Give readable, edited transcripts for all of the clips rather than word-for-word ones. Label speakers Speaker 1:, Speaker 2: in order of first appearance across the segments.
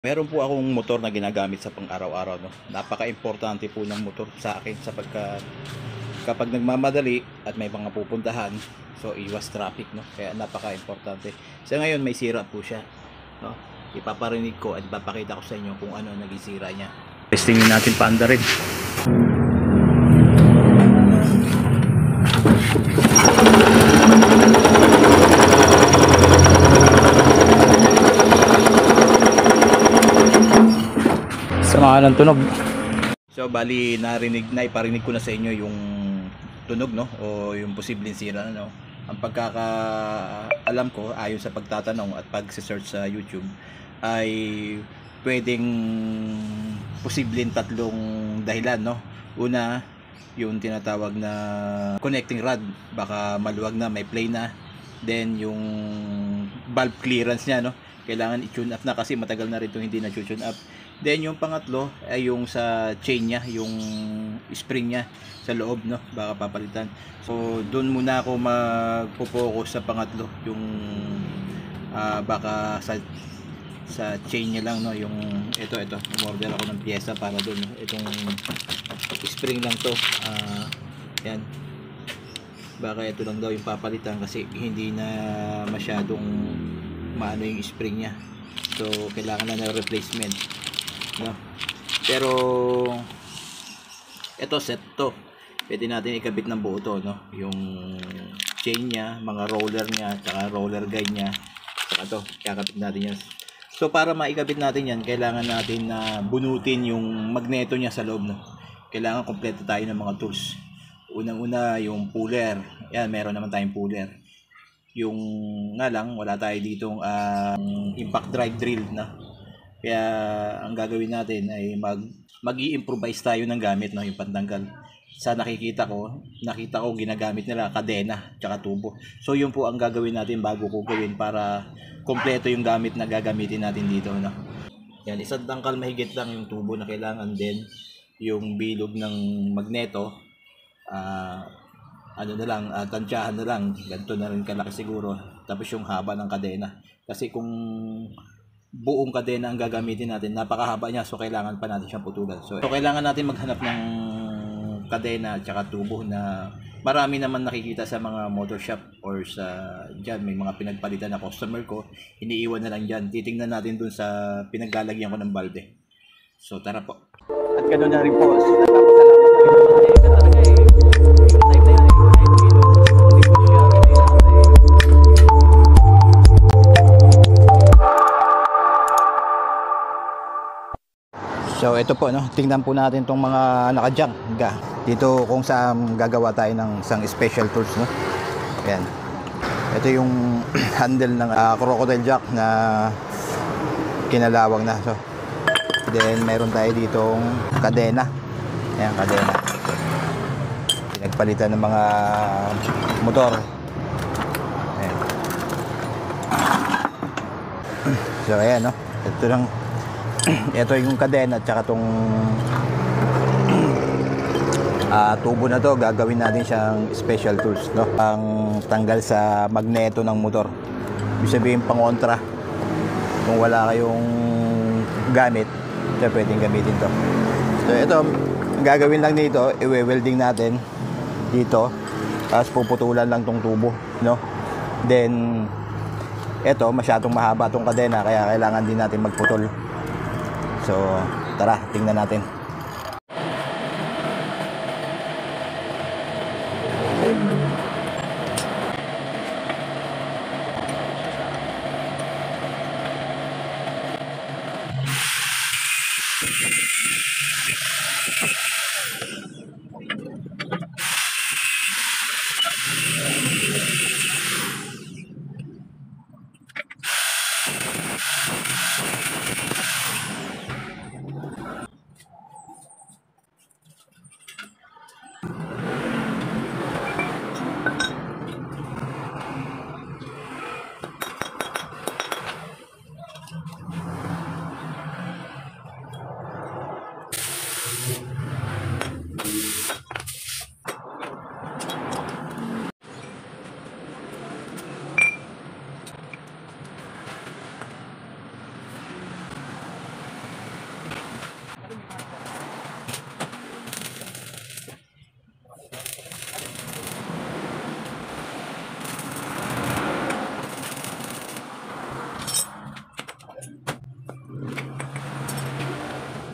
Speaker 1: Meron po akong motor na ginagamit sa pang-araw-araw, no. Napaka-importante po ng motor sa akin sapagkat kapag nagmamadali at may mga pupuntahan, so iwas traffic, no. Kaya napaka-importante. Sa ngayon may sira po siya, no. Ipaparinig ko at ipapakita ko sa inyo kung ano naging sira niya. Testingin natin paanda rin. Sama ng tunog. So bali naiparinig ko na sa inyo yung tunog, no, o yung posibleng sira, no. Ang pagkakaalam ko ayon sa pagtatanong at pag-search sa YouTube ay pwedeng posibleng tatlong dahilan, no. Una, yung tinatawag na connecting rod, baka maluwag na, may play na. Then yung valve clearance niya, no, kailangan i-tune up na kasi matagal na rin itong hindi na-tune up. Then yung pangatlo ay yung sa chain niya, yung spring niya sa loob, no, baka papalitan. So doon muna ako magpo-focus sa pangatlo, yung baka sa chain niya lang, no, yung ito umorder ako ng pyesa para doon, no? Itong spring lang to, yan, baka ito lang daw yung papalitan kasi hindi na masyadong maano yung spring niya, so kailangan na ng replacement, no? Pero ito set to, pwede natin ikabit ng buo to, no? Yung chain niya, mga roller niya, saka roller guide niya, saka to, kakabit natin yan. So para maikabit natin yan, kailangan natin na bunutin yung magneto niya sa loob, no? Kailangan kompleto tayo ng mga tools. Unang-una yung puller, yan, meron naman tayong puller. Yung nga lang, wala tayo ditong impact drive drill, na. Kaya ang gagawin natin ay mag-i-improvise tayo ng gamit, no, yung pantanggal. Sa nakita ko ginagamit nila kadena tsaka tubo. So yun po ang gagawin natin bago ko gawin para kompleto yung gamit na gagamitin natin dito, no. Yan, isang tangkal mahigit lang yung tubo na kailangan, din yung bilog ng magneto, ano na lang, tansyahan na lang, ganito na rin kalaki siguro. Tapos yung haba ng kadena, kasi kung buong kadena ang gagamitin natin, napakahaba niya, so kailangan pa natin siyang putulan. So kailangan natin maghanap ng kadena at saka tubo na marami naman nakikita sa mga motor shop or sa dyan, may mga pinagpalitan na customer ko, iniiwan na lang dyan. Titingnan natin dun sa pinaglalagyan ko ng balde. So tara po. At ganoon na rin po, so ito po, no, tingnan po natin tong mga naka-junk dito kung saan gagawa tayo ng isang special tools, no. Ayan, ito yung handle ng crocodile jack na kinalawang na. So then meron tayo ditong kadena. Ayan, kadena, pinagpalitan ng mga motor. Ayan. So ayan, no, ito lang. Ito yung kadena at saka tong tubo na to, gagawin natin siyang special tools, no, ang tanggal sa magneto ng motor. Ibig sabihin pangontra, kung wala kayong gamit, so pwedeng gamitin to. So ito, ang gagawin lang dito, i-welding natin dito, tapos puputulan lang tong tubo, no. Then ito, masyadong mahaba tong kadena, kaya kailangan din natin magputol. So tara, tingnan natin.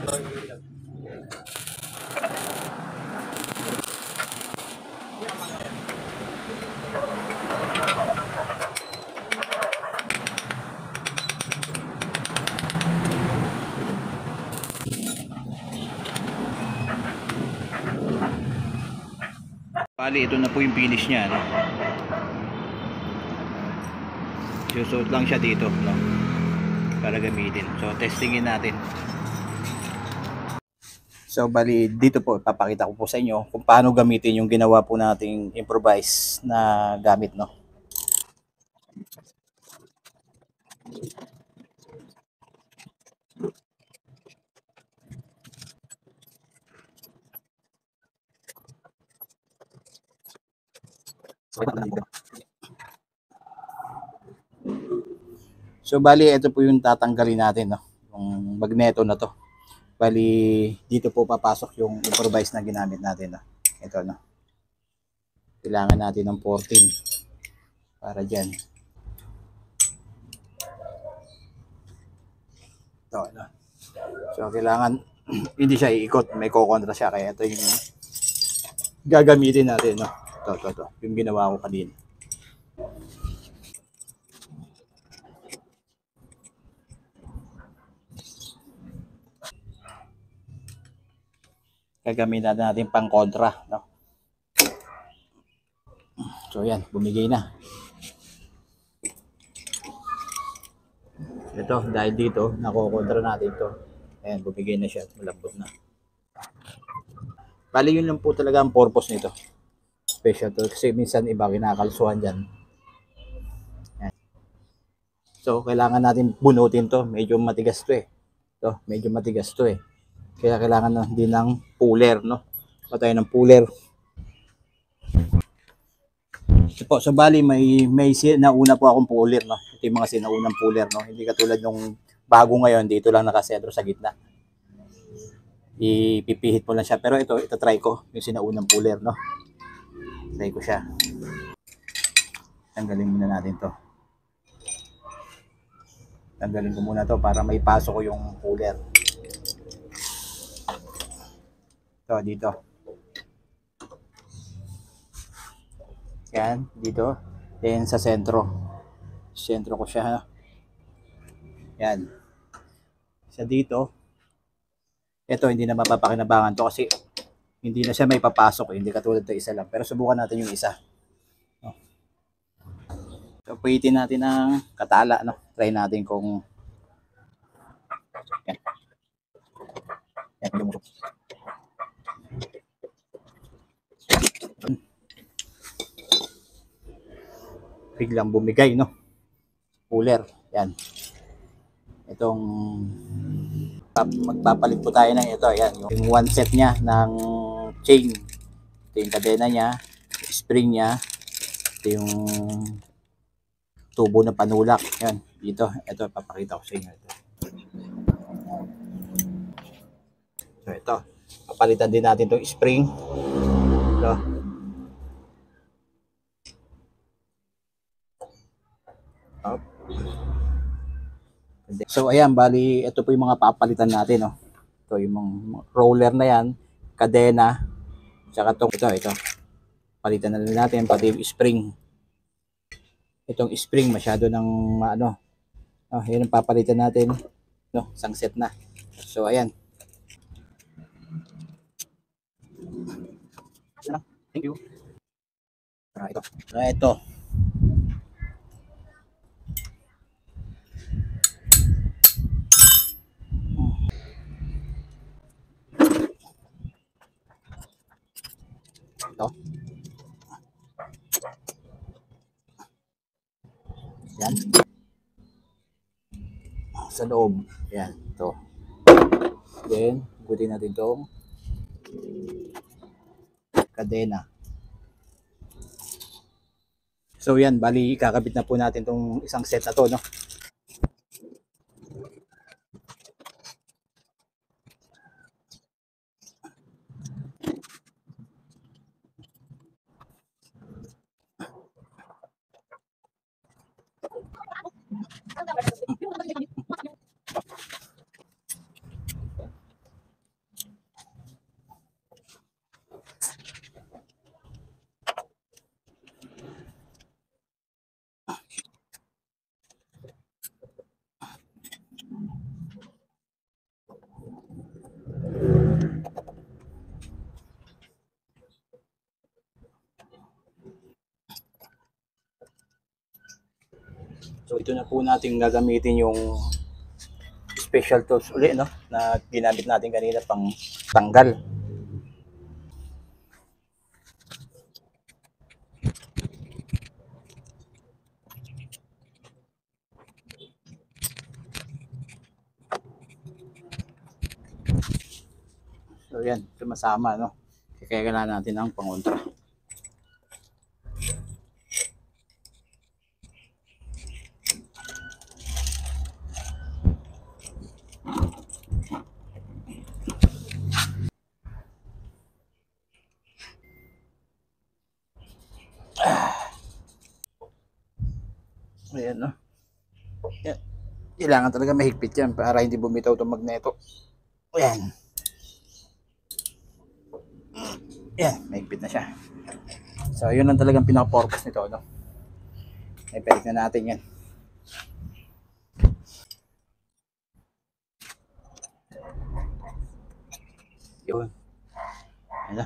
Speaker 1: Bali, ito na po yung finish niya, no? Susuot lang siya dito, no? Para gamitin. So, testingin natin. So, bali, dito po, papakita ko po sa inyo kung paano gamitin yung ginawa po nating improvise na gamit, no? So, bali, ito po yung tatanggalin natin, no? Yung magneto na to. Bali, dito po papasok yung improvise na ginamit natin, no? Ito, no? Kailangan natin ng 14 para dyan. Ito, no? So, kailangan hindi siya iikot. May kukontra siya. Kaya ito yung gagamitin natin, no? Ito. Yung ginawa ko kanina. Gagamitin natin pang kontra, no? So, yan. Bumigay na. Ito, dahil dito, nakukontra natin to. Ayan, bumigay na siya. Malambot na. Bali, yun lang po talaga ang purpose nito. Special to. Kasi minsan iba kinakalsuhan dyan. Ayan. So, kailangan natin bunutin to. Medyo matigas to eh. Ito, medyo matigas to eh. Kaya kailangan din ng puller, no? Patay ng puller. So bali may nauna po akong puller, no. Ito yung mga sinaunang puller, no. Hindi katulad nung bago ngayon, dito lang nakasentro sa gitna. Ipipihit mo lang siya. Pero ito try ko yung sinaunang puller, no. Try ko siya. Tanggalin muna natin to. Tanggalin ko muna to para may pasok ko yung puller. Ito, dito. Yan, dito. Then sa sentro. Sentro ko siya. Yan. Sa dito. Ito, hindi na mapapakinabangan to kasi hindi na siya may papasok. Hindi katulad ito isa lang. Pero subukan natin yung isa. No? So, puyitin natin ang katala. No? Try natin kung yan. Yan, lumusok. Biglang bumigay, no? Puller. Yan. Itong magpapalit po tayo ng ito. Yan. Yung one set niya ng chain. Ito yung kadena niya. Spring niya. Ito yung tubo na panulak. Yan. Dito. Ito. Papakita ko sa inyo. Ito. So, ito. Papalitan din natin itong spring. Ito. Up. So ayan, bali ito po yung mga papalitan natin, no. Ito yung mga roller na yan, kadena, tsaka ito. Palitan na rin natin pati yung spring. Itong spring masyado ng ano. Yan ang papalitan natin, no, isang set na. So ayan. Thank you. Ito. Ito. Ito. Yan. Sa loob. Yan. Ito. Then, butin natin itong kadena. So yan, bali kakabit na po natin itong isang set na to, no. So ito na po natin gagamitin yung special tools uli, no, na ginamit natin kanina pang tanggal. So yan, sumasama, no. Kaya kailangan natin ang pangontra. Ayan, no. Yan. Kailangan talaga mahigpit yan para hindi bumitaw itong magneto. Ayan. Yan, mahigpit na siya. So, yun lang talagang pinaka-purpose nito, no? Ipalit na natin yan. Yun. Ayan na.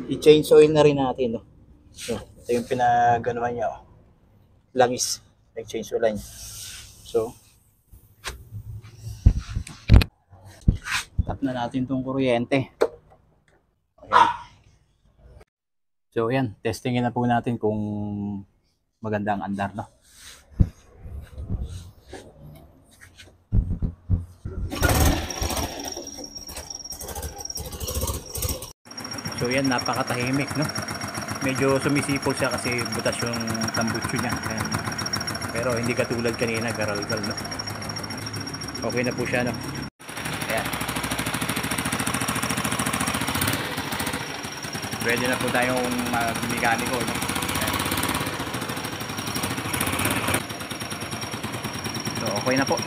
Speaker 1: I-change oil na rin natin, no. So, ito yung pinaganuhan niya, oh. Langis, nag-change oil niya. So, tap na natin itong kuryente. Okay. So, yan, testingin na po natin kung maganda ang andar, no. So yan, napakatahimik, no. Medyo sumisipo siya kasi butas yung tambutso niya. Ayan. Pero hindi katulad kanina, garalgal, no. Okay na po siya, no. Ayan. Pwede na po tayong mag-mekaniko, no. Ayan. So okay na po.